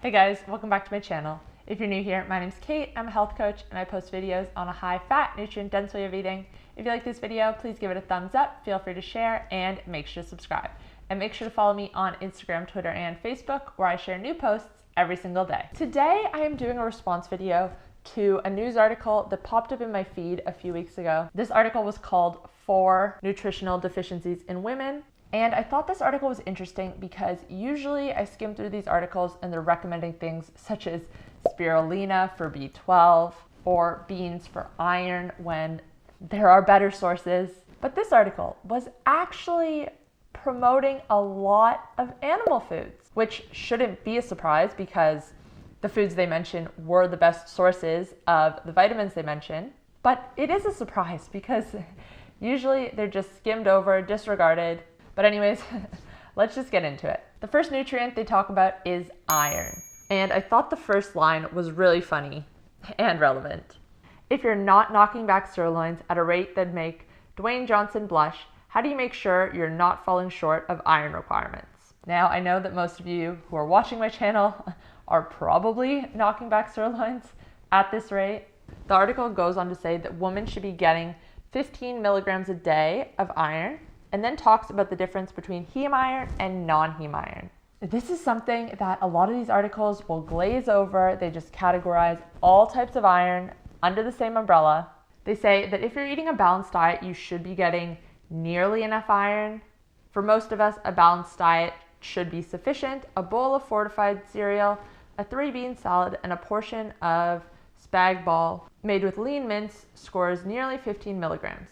Hey guys, welcome back to my channel. If you're new here, my name's Kate, I'm a health coach and I post videos on a high-fat, nutrient-dense way of eating. If you like this video, please give it a thumbs up, feel free to share, and make sure to subscribe. And make sure to follow me on Instagram, Twitter, and Facebook, where I share new posts every single day. Today, I am doing a response video to a news article that popped up in my feed a few weeks ago. This article was called 4 Nutritional Deficiencies in Women. And I thought this article was interesting because usually I skim through these articles and they're recommending things such as spirulina for B12 or beans for iron when there are better sources. But this article was actually promoting a lot of animal foods, which shouldn't be a surprise because the foods they mention were the best sources of the vitamins they mention. But it is a surprise because usually they're just skimmed over, disregarded. But anyways, let's just get into it. The first nutrient they talk about is iron. And I thought the first line was really funny and relevant. If you're not knocking back sirloins at a rate that'd make Dwayne Johnson blush, how do you make sure you're not falling short of iron requirements? Now, I know that most of you who are watching my channel are probably knocking back sirloins at this rate. The article goes on to say that women should be getting 15 milligrams a day of iron, and then talks about the difference between heme iron and non-heme iron. This is something that a lot of these articles will glaze over. They just categorize all types of iron under the same umbrella. They say that if you're eating a balanced diet, you should be getting nearly enough iron. For most of us, a balanced diet should be sufficient. A bowl of fortified cereal, a 3-bean salad, and a portion of spag bol made with lean mince scores nearly 15 milligrams.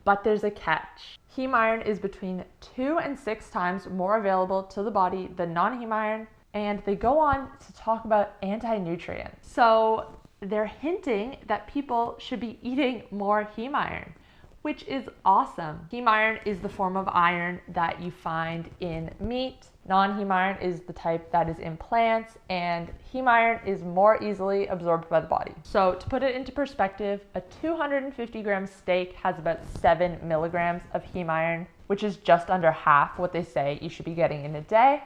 But there's a catch. Heme iron is between 2 and 6 times more available to the body than non-heme iron, and they go on to talk about anti-nutrients. So they're hinting that people should be eating more heme iron, which is awesome. Heme iron is the form of iron that you find in meat. Non-heme iron is the type that is in plants, and heme iron is more easily absorbed by the body. So to put it into perspective, a 250-gram steak has about 7 milligrams of heme iron, which is just under half what they say you should be getting in a day.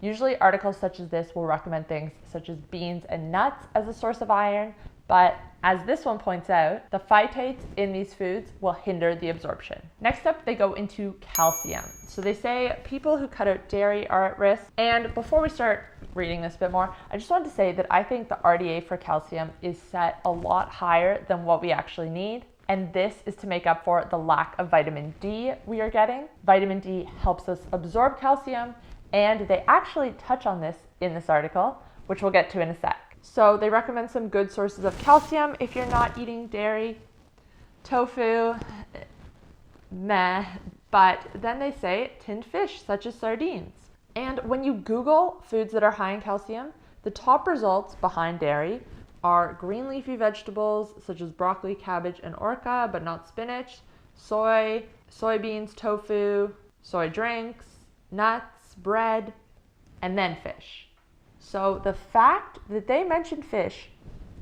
Usually articles such as this will recommend things such as beans and nuts as a source of iron, but as this one points out, the phytates in these foods will hinder the absorption. Next up, they go into calcium. So they say people who cut out dairy are at risk. And before we start reading this a bit more, I just wanted to say that I think the RDA for calcium is set a lot higher than what we actually need. And this is to make up for the lack of vitamin D we are getting. Vitamin D helps us absorb calcium, and they actually touch on this in this article, which we'll get to in a sec. So they recommend some good sources of calcium if you're not eating dairy. Tofu, meh, but then they say tinned fish such as sardines. And when you Google foods that are high in calcium, the top results behind dairy are green leafy vegetables such as broccoli, cabbage, and orca, but not spinach, soy, soybeans, tofu, soy drinks, nuts, bread, and then fish. So the fact that they mentioned fish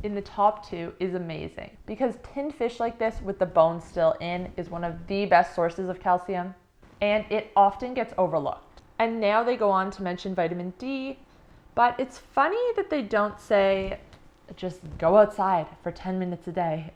in the top 2 is amazing because tinned fish like this with the bones still in is one of the best sources of calcium, and it often gets overlooked. And now they go on to mention vitamin D, but it's funny that they don't say just go outside for 10 minutes a day.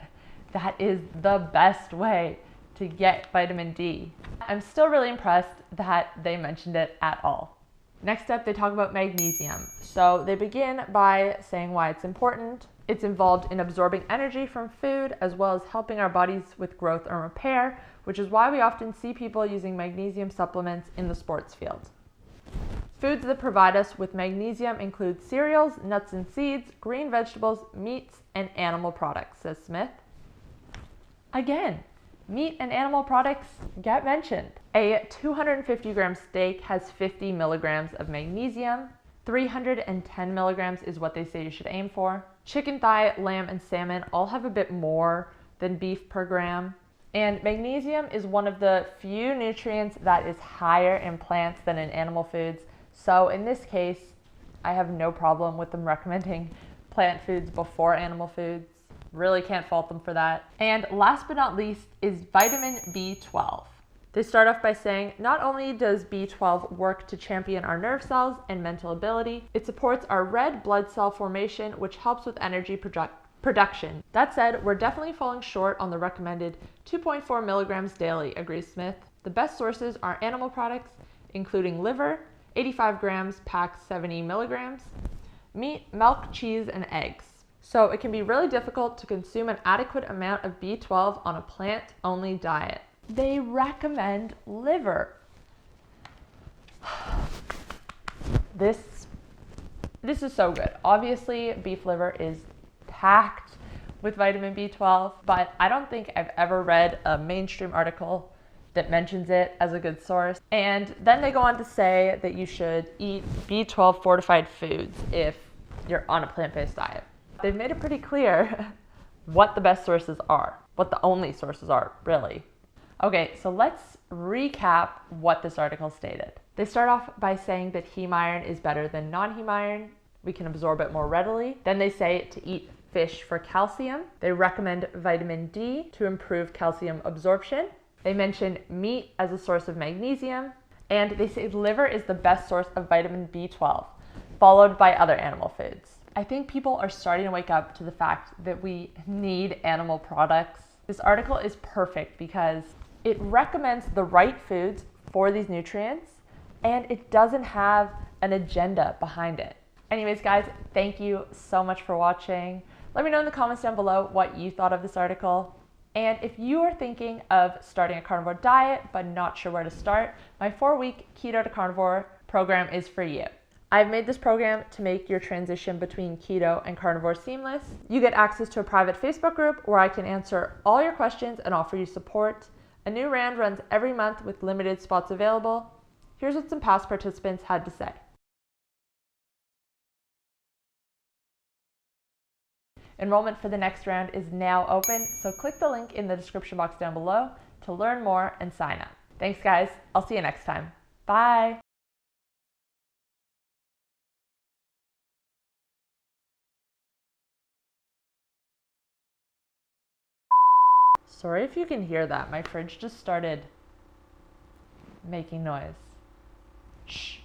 That is the best way to get vitamin D. I'm still really impressed that they mentioned it at all. Next up, they talk about magnesium. So they begin by saying why it's important. It's involved in absorbing energy from food as well as helping our bodies with growth and repair, which is why we often see people using magnesium supplements in the sports field. Foods that provide us with magnesium include cereals, nuts and seeds, green vegetables, meats, and animal products, says Smith. Again, meat and animal products get mentioned. A 250-gram steak has 50 milligrams of magnesium. 310 milligrams is what they say you should aim for. Chicken thigh, lamb, and salmon all have a bit more than beef per gram. And magnesium is one of the few nutrients that is higher in plants than in animal foods. So in this case, I have no problem with them recommending plant foods before animal foods. Really can't fault them for that. And last but not least is vitamin B12. They start off by saying, not only does B12 work to champion our nerve cells and mental ability, it supports our red blood cell formation, which helps with energy production. That said, we're definitely falling short on the recommended 2.4 milligrams daily, agrees Smith. The best sources are animal products, including liver, 85 grams packs 70 milligrams, meat, milk, cheese, and eggs. So it can be really difficult to consume an adequate amount of B12 on a plant-only diet. They recommend liver. This is so good. Obviously, beef liver is packed with vitamin B12, but I don't think I've ever read a mainstream article that mentions it as a good source. And then they go on to say that you should eat B12 fortified foods if you're on a plant-based diet. They've made it pretty clear what the best sources are, what the only sources are, really. Okay, so let's recap what this article stated. They start off by saying that heme iron is better than non-heme iron. We can absorb it more readily. Then they say to eat fish for calcium. They recommend vitamin D to improve calcium absorption. They mention meat as a source of magnesium. And they say liver is the best source of vitamin B12, followed by other animal foods. I think people are starting to wake up to the fact that we need animal products. This article is perfect because it recommends the right foods for these nutrients, and it doesn't have an agenda behind it. Anyways, guys, thank you so much for watching. Let me know in the comments down below what you thought of this article. And if you are thinking of starting a carnivore diet but not sure where to start, my 4-week Keto to Carnivore program is for you. I've made this program to make your transition between keto and carnivore seamless. You get access to a private Facebook group where I can answer all your questions and offer you support. A new round runs every month with limited spots available. Here's what some past participants had to say. Enrollment for the next round is now open, so click the link in the description box down below to learn more and sign up. Thanks, guys. I'll see you next time. Bye. Sorry if you can hear that. My fridge just started making noise. Shh.